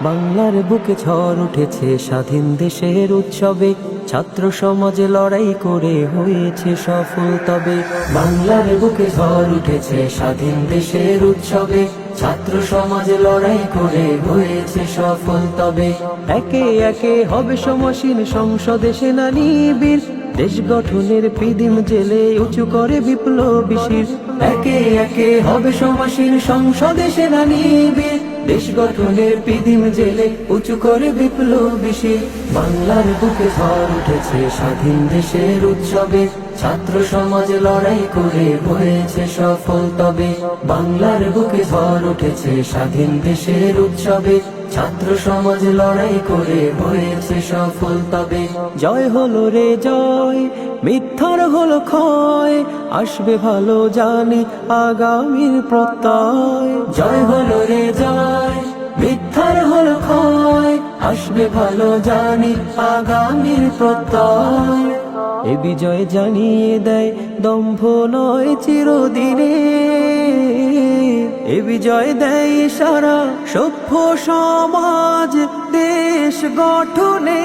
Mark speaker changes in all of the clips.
Speaker 1: বাংলার বুকে ঝড় উঠেছে স্বাধীন দেশের উৎসবে, ছাত্র সমাজে লড়াই করে হয়েছে সফল তবে। বাংলার বুকে ঝড় উঠেছে স্বাধীন দেশের উৎসবে, ছাত্র সমাজে লড়াই করে হয়েছে সফল তবে। একে একে হবে সমসীন সংসদে সেনানীবীর, দেশ গঠনের পিদিম জেলে উঁচু করে বিপ্লবী শির। একে একে হবে সমসীন সংসদে সেনানীবীর, দেশ গঠনের পিদিম জেলে উঁচু করে বিপ্লবী শির। বাংলার বুকে ঝড় উঠেছে স্বাধীন দেশের উৎসবে, ছাত্র সমাজ লড়াই করে হয়েছে সফল তবে। বাংলার বুকে ঝড় উঠেছে স্বাধীন দেশের উৎসবে, ছাত্র সমাজ লড়াই করে হয়েছে সফল তবে। জয় হলো রে জয়, মিথ্যার হলো ক্ষয়, আসবে ভালো জানি আগামীর প্রত্যয়। জয় হলো রে জয়, মিথ্যার হলো ক্ষয়, আসবে ভালো জানি আগামীর প্রত্যয়। এ বিজয় জানিয়ে দেয় দম্ভ নয় চিরদিনে, এ বিজয় দেয় সারা সভ্য সমাজ দেশ গঠনে।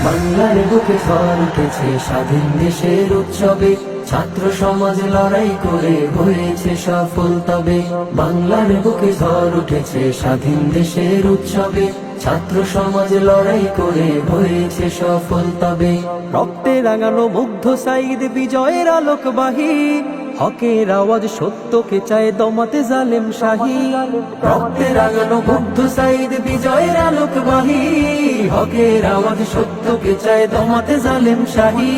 Speaker 1: বাংলার বুকে ঝড় উঠেছে স্বাধীন দেশের উৎসবে, ছাত্র সমাজ লড়াই করে হয়েছে সফল তবে। বাংলার বুকে ঝড় উঠেছে স্বাধীন দেশের উৎসবে, ছাত্র সমাজ লড়াই করে হয়েছে সফল তবে। রক্তে রাঙানো মুগ্ধ সাইদ বিজয়ের আলোকবাহী, হকের আওয়াজ সত্যকে চায় দমাতে জালেম শাহী। রক্তে রাঙানো মুগ্ধ সাইদ বিজয়ের আলোকবাহী, হকের আওয়াজ সত্যকে চায় দমাতে জালেম শাহী।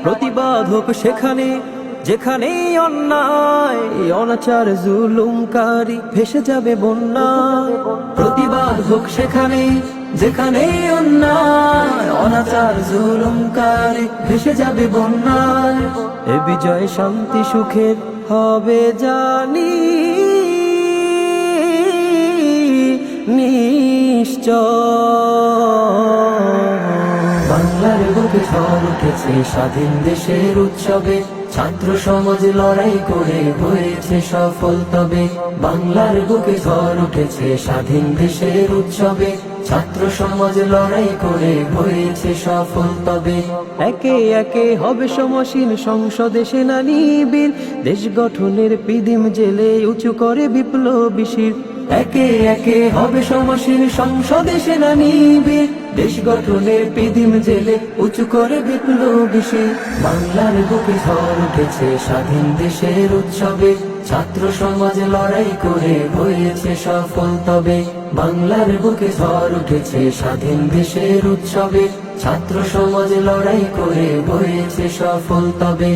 Speaker 1: প্রতিবাদ হোক সেখানে যেখানে অন্যায়, অনাচার জুলুমকারী ভেসে যাবে বন্যায়। প্রতিবাদ হোক সেখানে যেখানে অন্যায়, অনাচার জুলুমকারী ভেসে যাবে বন্যায়। এ বিজয় শান্তি সুখের হবে জানি নিশ্চয়। বাংলার বুকে ঝড় উঠেছে স্বাধীন দেশের উৎসবে, ছাত্র সমাজ লড়াই করে হয়েছে সফল তবে। বাংলার বুকে ঝড় উঠেছে স্বাধীন দেশের উৎসবে, ছাত্র সমাজ লড়াই করে হয়েছে সফল তবে। একে একে হবে সমসীন সংসদে সেনানীবীর, দেশ গঠনের পিদিম জেলে উঁচু করে বিপ্লবী শির। একে একে হবে সমসীন সংসদে সেনানীবীর, দেশ গঠনের পিদিম জেলে উঁচু করে বিপ্লবী শির। বাংলার বুকে ঝড় উঠেছে স্বাধীন দেশের উৎসবে, ছাত্র সমাজ লড়াই করে হয়েছে সফল তবে। বাংলার বুকে ঝড় উঠেছে স্বাধীন দেশের উৎসবে, ছাত্র সমাজ লড়াই করে হয়েছে সফল তবে।